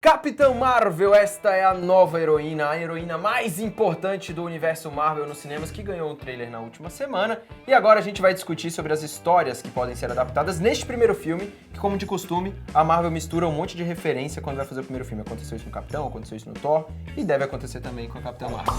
Capitã Marvel, esta é a nova heroína, a heroína mais importante do universo Marvel nos cinemas, que ganhou um trailer na última semana. E agora a gente vai discutir sobre as histórias que podem ser adaptadas neste primeiro filme, que, como de costume, a Marvel mistura um monte de referência quando vai fazer o primeiro filme. Aconteceu isso no Capitão, aconteceu isso no Thor, e deve acontecer também com a Capitã Marvel.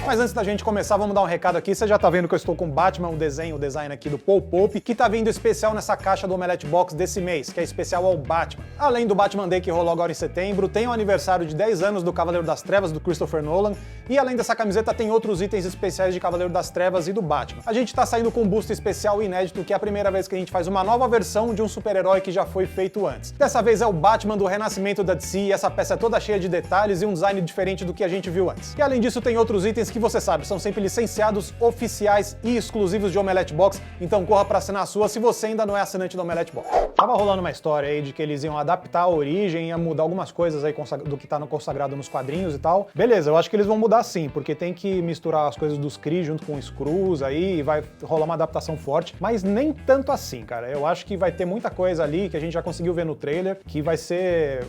Mas antes da gente começar, vamos dar um recado aqui. Você já tá vendo que eu estou com o Batman, o design aqui do Paul Pope, que tá vindo especial nessa caixa do Omelette Box desse mês, que é especial ao Batman. Além do Batman Day que rolou agora em setembro, tem o aniversário de 10 anos do Cavaleiro das Trevas, do Christopher Nolan, e além dessa camiseta tem outros itens especiais de Cavaleiro das Trevas e do Batman. A gente tá saindo com um busto especial inédito, que é a primeira vez que a gente faz uma nova versão de um super-herói que já foi feito antes. Dessa vez é o Batman do renascimento da DC, e essa peça é toda cheia de detalhes e um design diferente do que a gente viu antes. E além disso tem outros itens que você sabe, são sempre licenciados, oficiais e exclusivos de Omelette Box, então corra pra assinar a sua se você ainda não é assinante do Omelette Box. Tava rolando uma história aí de que eles iam adaptar a origem, ia mudar algumas coisas aí do que tá no consagrado nos quadrinhos e tal. Beleza, eu acho que eles vão mudar sim, porque tem que misturar as coisas dos Kree junto com os Skrulls aí, e vai rolar uma adaptação forte, mas nem tanto assim, cara. Eu acho que vai ter muita coisa ali que a gente já conseguiu ver no trailer, que vai ser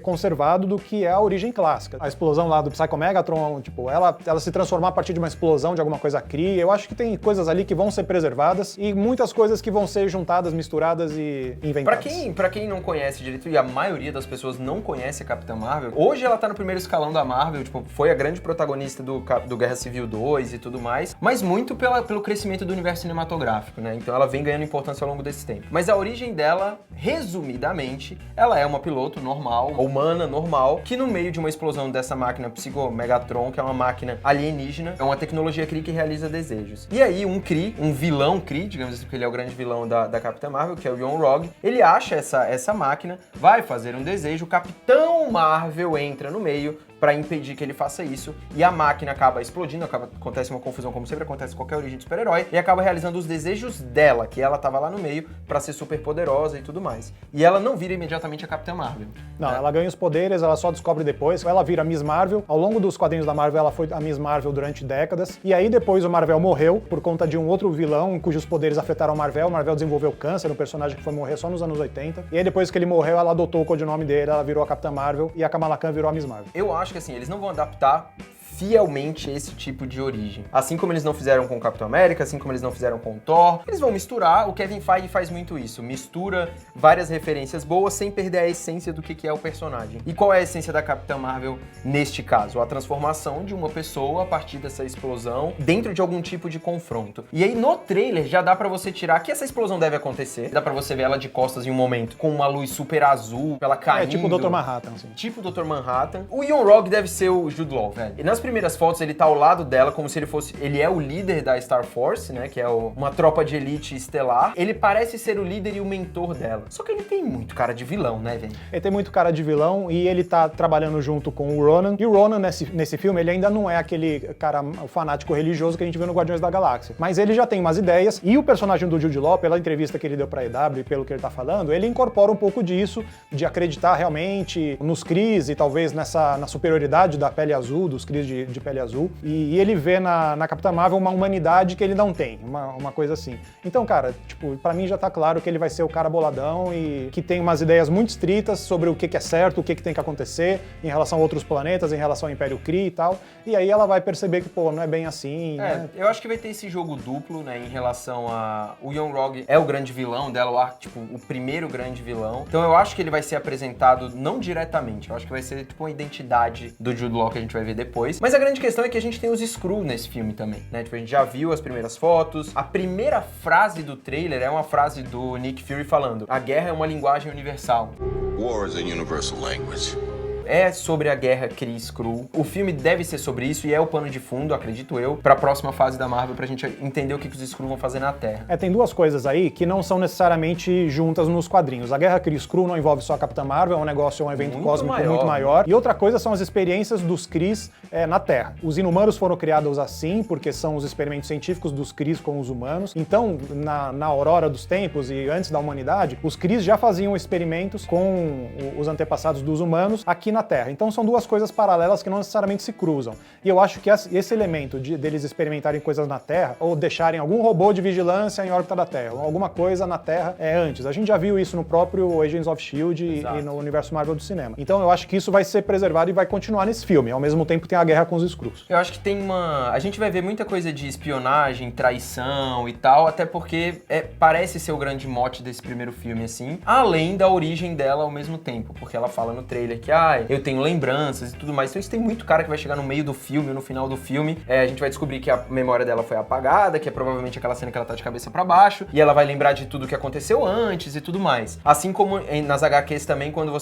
conservado do que é a origem clássica. A explosão lá do Psycho Megatron, tipo, ela se transformar a partir de uma explosão de alguma coisa Kree, eu acho que tem coisas ali que vão ser preservadas e muitas coisas que vão ser juntadas, misturadas e inventadas. Pra quem não conhece direito, e a maioria das pessoas não conhece a Capitã Marvel, hoje ela tá no primeiro escalão da Marvel, tipo, foi a grande protagonista do Guerra Civil 2 e tudo mais, mas muito pelo crescimento do universo cinematográfico, né? Então ela vem ganhando importância ao longo desse tempo. Mas a origem dela, resumidamente, ela é uma piloto normal, humana, normal, que no meio de uma explosão dessa máquina Psycho Megatron, que é uma máquina alienígena, é uma tecnologia Kree que realiza desejos. E aí um Kree, um vilão Kree, digamos assim, porque ele é o grande vilão da Capitã Marvel, que é o Yon-Rogg, ele acha essa máquina, vai fazer um desejo, o Capitão Marvel entra no meio pra impedir que ele faça isso, e a máquina acaba explodindo, acontece uma confusão, como sempre acontece em qualquer origem de super-herói, e acaba realizando os desejos dela, que ela tava lá no meio pra ser super poderosa e tudo mais. E ela não vira imediatamente a Capitã Marvel. Não, ela ganha os poderes, ela só descobre depois, ela vira Miss Marvel. Ao longo dos quadrinhos da Marvel, ela foi a Miss Marvel durante décadas, e aí depois o Marvel morreu por conta de um outro vilão cujos poderes afetaram o Marvel desenvolveu câncer, um personagem que foi morrer só nos anos 80, e aí depois que ele morreu, ela adotou o codinome dele, ela virou a Capitã Marvel, e a Kamala Khan virou a Miss Marvel. Eu acho que assim, eles não vão adaptar fielmente esse tipo de origem. Assim como eles não fizeram com o Capitão América, assim como eles não fizeram com o Thor, eles vão misturar. O Kevin Feige faz muito isso, mistura várias referências boas sem perder a essência do que é o personagem. E qual é a essência da Capitã Marvel neste caso? A transformação de uma pessoa a partir dessa explosão dentro de algum tipo de confronto. E aí no trailer já dá pra você tirar que essa explosão deve acontecer, dá pra você ver ela de costas em um momento com uma luz super azul, ela caindo. É tipo o Dr. Manhattan, assim. Tipo o Dr. Manhattan. O Yon-Rogg deve ser o Jude Law, velho. E nas primeiras fotos ele tá ao lado dela como se ele é o líder da Star Force, né, que é uma tropa de elite estelar. Ele parece ser o líder e o mentor dela. Só que ele tem muito cara de vilão, né, velho? Ele tem muito cara de vilão e ele tá trabalhando junto com o Ronan. E o Ronan, nesse filme, ele ainda não é aquele cara fanático religioso que a gente viu no Guardiões da Galáxia. Mas ele já tem umas ideias e o personagem do Jude Law, pela entrevista que ele deu pra EW e pelo que ele tá falando, ele incorpora um pouco disso, de acreditar realmente nos Krees e talvez na superioridade da pele azul, dos Krees de pele azul, e ele vê na Capitã Marvel uma humanidade que ele não tem, uma coisa assim. Então, cara, tipo, pra mim já tá claro que ele vai ser o cara boladão e que tem umas ideias muito estritas sobre o que é certo, o que tem que acontecer em relação a outros planetas, em relação ao Império Kree e tal, e aí ela vai perceber que, pô, não é bem assim, né? Eu acho que vai ter esse jogo duplo, né, em relação a... O Yon-Rogg é o grande vilão dela, o primeiro grande vilão, então eu acho que ele vai ser apresentado não diretamente, eu acho que vai ser tipo uma identidade do Jude Law que a gente vai ver depois, mas a grande questão é que a gente tem os Skrull nesse filme também, né? Tipo, a gente já viu as primeiras fotos. A primeira frase do trailer é uma frase do Nick Fury falando: a guerra é uma linguagem universal. War is a universal language. É sobre a guerra Kree-Skrull. O filme deve ser sobre isso e é o pano de fundo, acredito eu, pra próxima fase da Marvel, pra gente entender o que os Skrull vão fazer na Terra. Tem duas coisas aí que não são necessariamente juntas nos quadrinhos. A guerra Kree-Skrull não envolve só a Capitã Marvel, é um negócio, um evento muito cósmico muito maior. E outra coisa são as experiências dos Krees na Terra. Os Inumanos foram criados assim, porque são os experimentos científicos dos Krees com os humanos. Então, na aurora dos tempos e antes da humanidade, os Krees já faziam experimentos com os antepassados dos humanos aqui na Terra. Então são duas coisas paralelas que não necessariamente se cruzam. E eu acho que esse elemento deles experimentarem coisas na Terra, ou deixarem algum robô de vigilância em órbita da Terra, ou alguma coisa na Terra antes. A gente já viu isso no próprio Agents of S.H.I.E.L.D. e no universo Marvel do cinema. Então eu acho que isso vai ser preservado e vai continuar nesse filme. Ao mesmo tempo tem a guerra com os Skrulls. Eu acho que tem a gente vai ver muita coisa de espionagem, traição e tal, até porque parece ser o grande mote desse primeiro filme, assim, além da origem dela ao mesmo tempo, porque ela fala no trailer que, eu tenho lembranças e tudo mais. Então isso tem muito cara que vai chegar no meio do filme, ou no final do filme, a gente vai descobrir que a memória dela foi apagada, que é provavelmente aquela cena que ela tá de cabeça pra baixo, e ela vai lembrar de tudo que aconteceu antes e tudo mais. Assim como nas HQs também, quando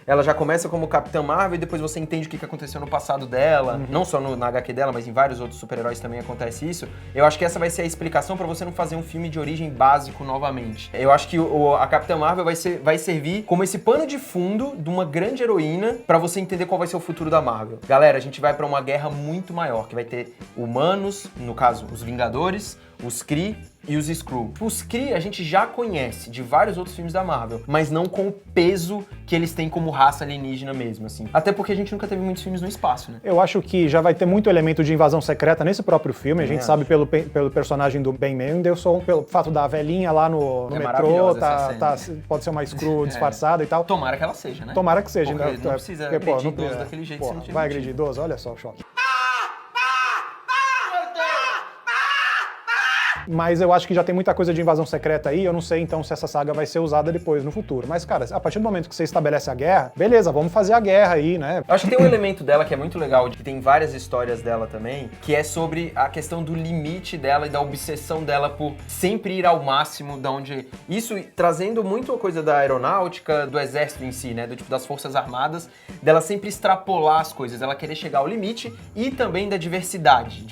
ela já começa como Capitã Marvel e depois você entende o que aconteceu no passado dela, não só na HQ dela, mas em vários outros super-heróis também acontece isso. Eu acho que essa vai ser a explicação pra você não fazer um filme de origem básico novamente. Eu acho que a Capitã Marvel vai servir como esse pano de fundo de uma grande heroína pra você entender qual vai ser o futuro da Marvel. Galera, a gente vai pra uma guerra muito maior, que vai ter humanos, no caso, os Vingadores, os Kree e os Skrull. Os Kree a gente já conhece de vários outros filmes da Marvel, mas não com o peso que eles têm como raça alienígena mesmo, assim. Até porque a gente nunca teve muitos filmes no espaço, né? Eu acho que já vai ter muito elemento de invasão secreta nesse próprio filme. A gente sabe pelo personagem do Ben Mendelsohn, pelo fato da velhinha lá no metrô, pode ser uma Skrull disfarçada e tal. Tomara que ela seja, né? Tomara que seja. Porque não precisa agredir idoso daquele jeito, se não tiver vai motivo. agredir idoso? Olha só o choque. Mas eu acho que já tem muita coisa de invasão secreta aí, eu não sei então se essa saga vai ser usada depois, no futuro. Mas, cara, a partir do momento que você estabelece a guerra, beleza, vamos fazer a guerra aí, né? Eu acho que tem um elemento dela que é muito legal, que tem várias histórias dela também, que é sobre a questão do limite dela e da obsessão dela por sempre ir ao máximo da onde... Isso trazendo muito a coisa da aeronáutica, do exército em si, né? Das forças armadas, dela sempre extrapolar as coisas, ela querer chegar ao limite e também da diversidade,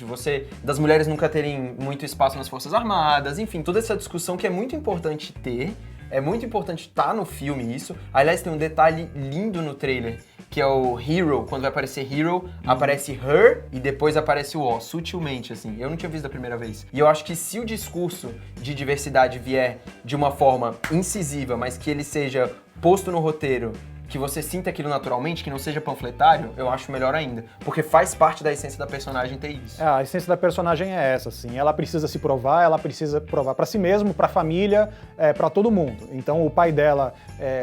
das mulheres nunca terem muito espaço nas forças armadas, enfim, toda essa discussão que é muito importante ter, é muito importante estar no filme isso. Aliás, tem um detalhe lindo no trailer, que é o Hero, quando vai aparecer Hero, aparece Her e depois aparece o O, sutilmente, assim. Eu não tinha visto da primeira vez. E eu acho que se o discurso de diversidade vier de uma forma incisiva, mas que ele seja posto no roteiro, que você sinta aquilo naturalmente, que não seja panfletário, eu acho melhor ainda. Porque faz parte da essência da personagem ter isso. A essência da personagem é essa, assim. Ela precisa se provar, ela precisa provar pra si mesmo, pra família, pra todo mundo. Então o pai dela,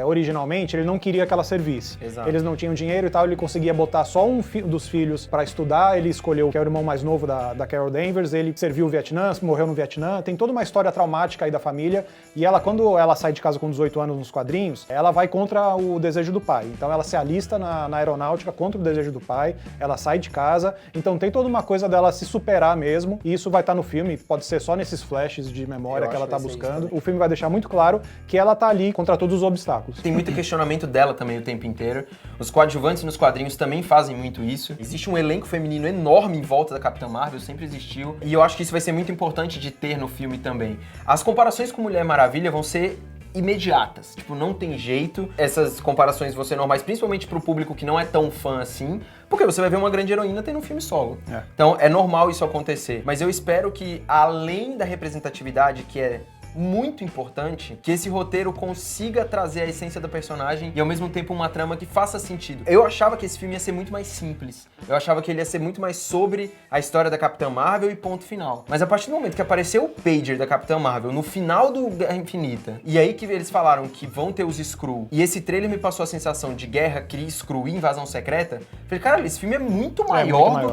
originalmente, ele não queria que ela servisse. Exato. Eles não tinham dinheiro e tal, ele conseguia botar só um dos filhos pra estudar, ele escolheu que é o irmão mais novo da Carol Danvers, ele serviu o Vietnã, morreu no Vietnã, tem toda uma história traumática aí da família, e ela, quando ela sai de casa com 18 anos nos quadrinhos, ela vai contra o desejo do pai. Então ela se alista na aeronáutica contra o desejo do pai, ela sai de casa, então tem toda uma coisa dela se superar mesmo, e isso vai estar no filme, pode ser só nesses flashes de memória que ela tá buscando. O filme vai deixar muito claro que ela tá ali contra todos os obstáculos. Tem muito questionamento dela também o tempo inteiro. Os coadjuvantes nos quadrinhos também fazem muito isso. Existe um elenco feminino enorme em volta da Capitã Marvel, sempre existiu, e eu acho que isso vai ser muito importante de ter no filme também. As comparações com Mulher Maravilha vão ser imediatas, tipo, não tem jeito. Essas comparações vão ser normais, principalmente pro público que não é tão fã assim, porque você vai ver uma grande heroína tendo um filme solo. Então é normal isso acontecer. Mas eu espero que, além da representatividade, que é muito importante, que esse roteiro consiga trazer a essência da personagem e ao mesmo tempo uma trama que faça sentido. Eu achava que esse filme ia ser muito mais simples. Eu achava que ele ia ser muito mais sobre a história da Capitã Marvel e ponto final. Mas a partir do momento que apareceu o pager da Capitã Marvel no final do Guerra Infinita, e aí que eles falaram que vão ter os Skrull, e esse trailer me passou a sensação de guerra, Kree, Skrull e invasão secreta, falei, cara, esse filme é muito maior,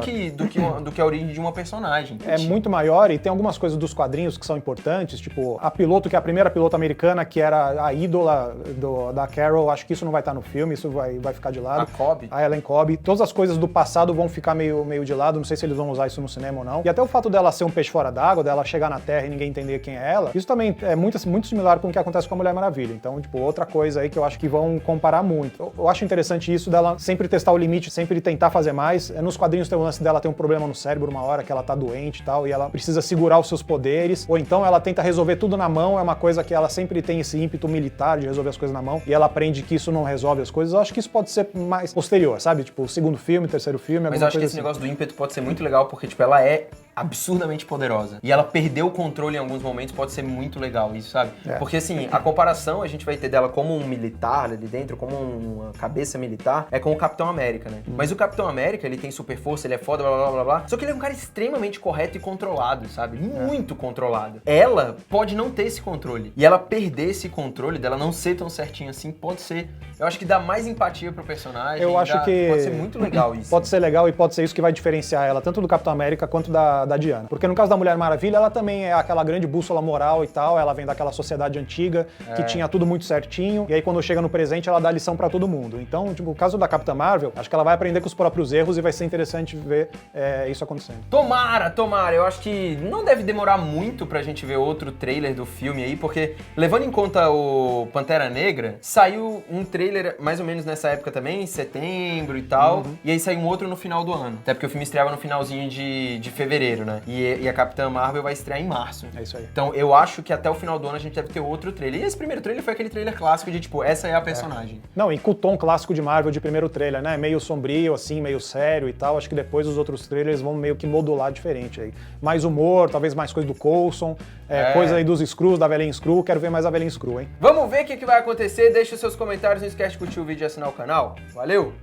do que a origem de uma personagem. É muito maior, e tem algumas coisas dos quadrinhos que são importantes, tipo a piloto, que é a primeira piloto americana, que era a ídola da Carol, acho que isso não vai estar no filme, isso vai ficar de lado. A Ellen Cobb. Todas as coisas do passado vão ficar meio de lado, não sei se eles vão usar isso no cinema ou não. E até o fato dela ser um peixe fora d'água, dela chegar na Terra e ninguém entender quem é ela, isso também é muito similar com o que acontece com a Mulher Maravilha. Então, tipo, outra coisa aí que eu acho que vão comparar muito. Eu acho interessante isso dela sempre testar o limite, sempre tentar fazer mais. Nos quadrinhos tem o lance dela ter um problema no cérebro uma hora, que ela tá doente e tal, e ela precisa segurar os seus poderes, ou então ela tenta resolver tudo na mão, é uma coisa que ela sempre tem esse ímpeto militar de resolver as coisas na mão, e ela aprende que isso não resolve as coisas. Eu acho que isso pode ser mais posterior, sabe? Tipo, o segundo filme, terceiro filme, mas eu acho que esse negócio do ímpeto pode ser muito legal, porque, tipo, ela é absurdamente poderosa. E ela perdeu o controle em alguns momentos, pode ser muito legal isso, sabe? É. Porque assim, a comparação a gente vai ter dela como um militar ali dentro, como uma cabeça militar, é com o Capitão América, né? Mas o Capitão América, ele tem super força, ele é foda, blá blá blá blá. Só que ele é um cara extremamente correto e controlado, sabe? Muito controlado. Ela pode não ter esse controle. E ela perder esse controle, dela não ser tão certinha assim, pode ser. Eu acho que dá mais empatia pro personagem. Eu acho que pode ser muito legal isso. Pode ser legal e pode ser isso que vai diferenciar ela, tanto do Capitão América quanto da Diana. Porque no caso da Mulher Maravilha, ela também é aquela grande bússola moral e tal, ela vem daquela sociedade antiga, que tinha tudo muito certinho, e aí quando chega no presente, ela dá lição pra todo mundo. Então, tipo, o caso da Capitã Marvel, acho que ela vai aprender com os próprios erros e vai ser interessante ver isso acontecendo. Tomara! Eu acho que não deve demorar muito pra gente ver outro trailer do filme aí, porque levando em conta o Pantera Negra, saiu um trailer mais ou menos nessa época também, em setembro e tal, e aí saiu um outro no final do ano. Até porque o filme estreava no finalzinho de fevereiro, né? E a Capitã Marvel vai estrear em março. É isso aí. Então eu acho que até o final do ano a gente deve ter outro trailer. E esse primeiro trailer foi aquele trailer clássico de tipo, essa é a personagem. Não, e com o tom clássico de Marvel de primeiro trailer, né? Meio sombrio, assim, meio sério e tal. Acho que depois os outros trailers vão meio que modular diferente aí. Mais humor, talvez mais coisa do Coulson, coisa aí dos Skrulls, da velhinha Skrull. Quero ver mais a velhinha Skrull, hein? Vamos ver o que vai acontecer. Deixa os seus comentários, não esquece de curtir o vídeo e assinar o canal. Valeu!